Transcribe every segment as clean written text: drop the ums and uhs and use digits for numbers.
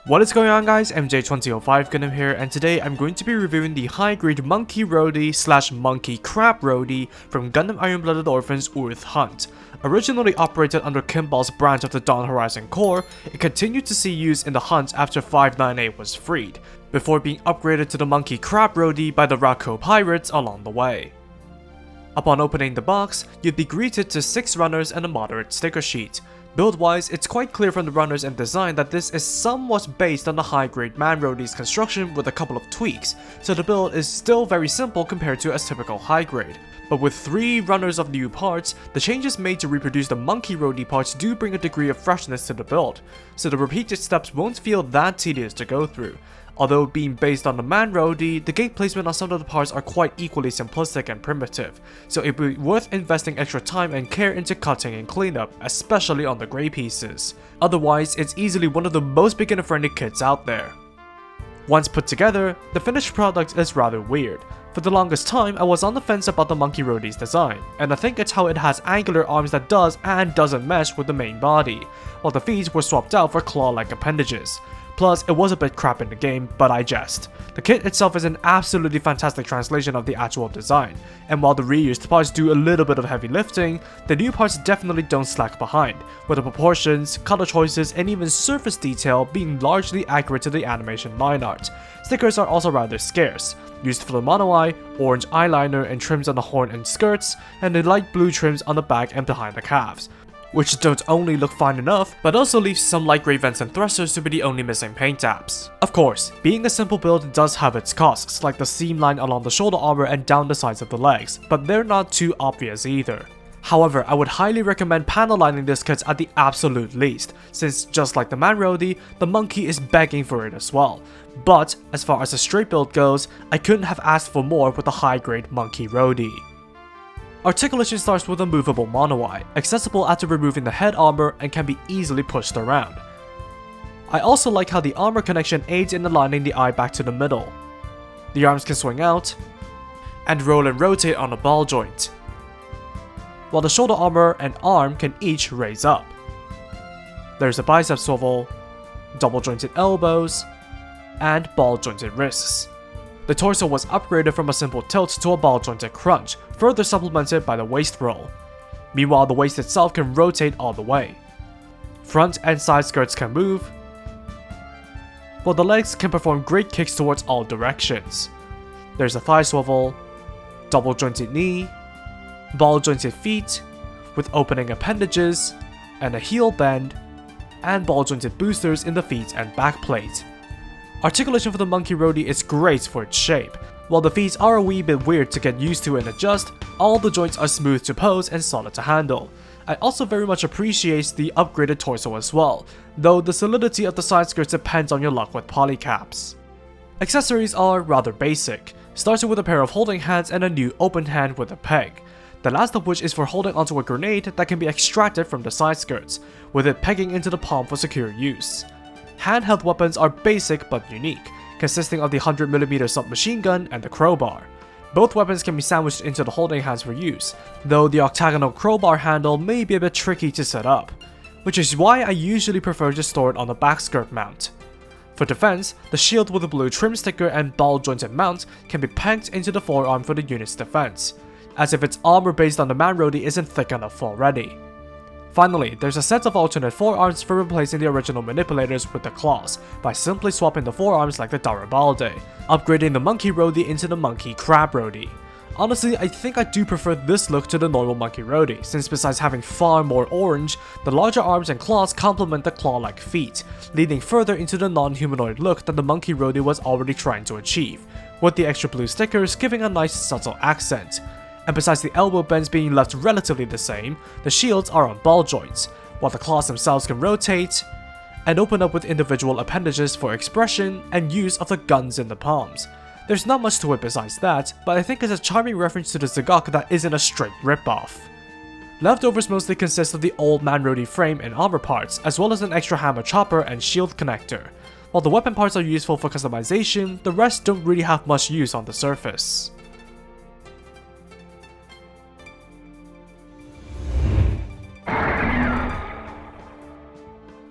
What is going on, guys? MJ2005 Gundam here, and today I'm going to be reviewing the high-grade Monkey Rodi / Monkey Crab Rodi from Gundam Iron-Blooded Orphans Urdr Hunt. Originally operated under Kimball's branch of the Dawn Horizon Corps, it continued to see use in the Hunt after 598 was freed, before being upgraded to the Monkey Crab Rodi by the Rako pirates along the way. Upon opening the box, you'd be greeted to 6 runners and a moderate sticker sheet. Build-wise, it's quite clear from the runners and design that this is somewhat based on the high-grade Man Rodi's construction with a couple of tweaks, so the build is still very simple compared to a typical high-grade. But with 3 runners of new parts, the changes made to reproduce the Monkey Rodi parts do bring a degree of freshness to the build, so the repeated steps won't feel that tedious to go through. Although being based on the Man Rodi, the gate placement on some of the parts are quite equally simplistic and primitive, so it would be worth investing extra time and care into cutting and cleanup, especially on the grey pieces. Otherwise, it's easily one of the most beginner-friendly kits out there. Once put together, the finished product is rather weird. For the longest time, I was on the fence about the Monkey Rodi's design, and I think it's how it has angular arms that does and doesn't mesh with the main body, while the feet were swapped out for claw-like appendages. Plus, it was a bit crap in the game, but I jest. The kit itself is an absolutely fantastic translation of the actual design, and while the reused parts do a little bit of heavy lifting, the new parts definitely don't slack behind, with the proportions, color choices, and even surface detail being largely accurate to the animation line art. Stickers are also rather scarce, used for the mono eye, orange eyeliner and trims on the horn and skirts, and the light blue trims on the back and behind the calves, which don't only look fine enough, but also leaves some light grey vents and thrusters to be the only missing paint apps. Of course, being a simple build does have its costs, like the seam line along the shoulder armor and down the sides of the legs, but they're not too obvious either. However, I would highly recommend panel lining this kit at the absolute least, since just like the Man Rodi, the monkey is begging for it as well. But as far as a straight build goes, I couldn't have asked for more with the high-grade Monkey Rodi. Articulation starts with a movable mono eye, accessible after removing the head armor and can be easily pushed around. I also like how the armor connection aids in aligning the eye back to the middle. The arms can swing out and roll and rotate on a ball joint, while the shoulder armor and arm can each raise up. There's a bicep swivel, double jointed elbows, and ball jointed wrists. The torso was upgraded from a simple tilt to a ball-jointed crunch, further supplemented by the waist roll. Meanwhile, the waist itself can rotate all the way. Front and side skirts can move, while the legs can perform great kicks towards all directions. There's a thigh swivel, double-jointed knee, ball-jointed feet, with opening appendages, and a heel bend, and ball-jointed boosters in the feet and back plate. Articulation for the Monkey Rodi is great for its shape. While the feet are a wee bit weird to get used to and adjust, all the joints are smooth to pose and solid to handle. I also very much appreciate the upgraded torso as well, though the solidity of the side skirts depends on your luck with polycaps. Accessories are rather basic, starting with a pair of holding hands and a new open hand with a peg. The last of which is for holding onto a grenade that can be extracted from the side skirts, with it pegging into the palm for secure use. Handheld weapons are basic but unique, consisting of the 100mm submachine gun and the crowbar. Both weapons can be sandwiched into the holding hands for use, though the octagonal crowbar handle may be a bit tricky to set up, which is why I usually prefer to store it on the back skirt mount. For defense, the shield with the blue trim sticker and ball jointed mount can be pegged into the forearm for the unit's defense, as if its armor based on the Man Rodi isn't thick enough already. Finally, there's a set of alternate forearms for replacing the original manipulators with the claws, by simply swapping the forearms like the Darabalde, upgrading the Monkey Rodi into the Monkey Crab Rodi. Honestly, I think I do prefer this look to the normal Monkey Rodi, since besides having far more orange, the larger arms and claws complement the claw-like feet, leading further into the non-humanoid look that the Monkey Rodi was already trying to achieve, with the extra blue stickers giving a nice subtle accent. And besides the elbow bends being left relatively the same, the shields are on ball joints, while the claws themselves can rotate and open up with individual appendages for expression and use of the guns in the palms. There's not much to it besides that, but I think it's a charming reference to the Zagok that isn't a straight ripoff. Leftovers mostly consist of the old Man Rodi frame and armor parts, as well as an extra hammer chopper and shield connector. While the weapon parts are useful for customization, the rest don't really have much use on the surface.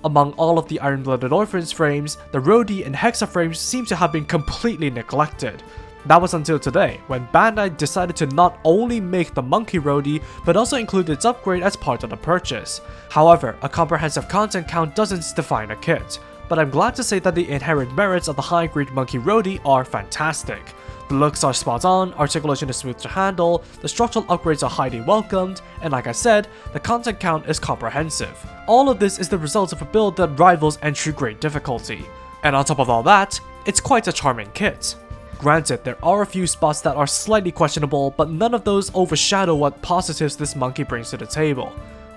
Among all of the Iron-Blooded Orphans frames, the Rodi and Hexa frames seem to have been completely neglected. That was until today, when Bandai decided to not only make the Monkey Rodi, but also include its upgrade as part of the purchase. However, a comprehensive content count doesn't define a kit, but I'm glad to say that the inherent merits of the high-grade Monkey Rodi are fantastic. The looks are spot on, articulation is smooth to handle, the structural upgrades are highly welcomed, and like I said, the content count is comprehensive. All of this is the result of a build that rivals entry grade difficulty. And on top of all that, it's quite a charming kit. Granted, there are a few spots that are slightly questionable, but none of those overshadow what positives this monkey brings to the table.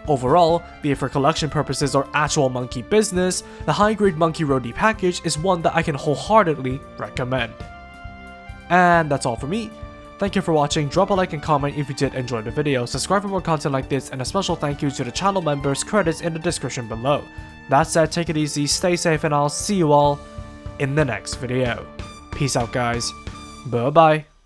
Overall, be it for collection purposes or actual monkey business, the high-grade Monkey Rodi package is one that I can wholeheartedly recommend. And that's all for me. Thank you for watching, drop a like and comment if you did enjoy the video, subscribe for more content like this, and a special thank you to the channel members, credits in the description below. That said, take it easy, stay safe, and I'll see you all in the next video. Peace out guys, bye bye.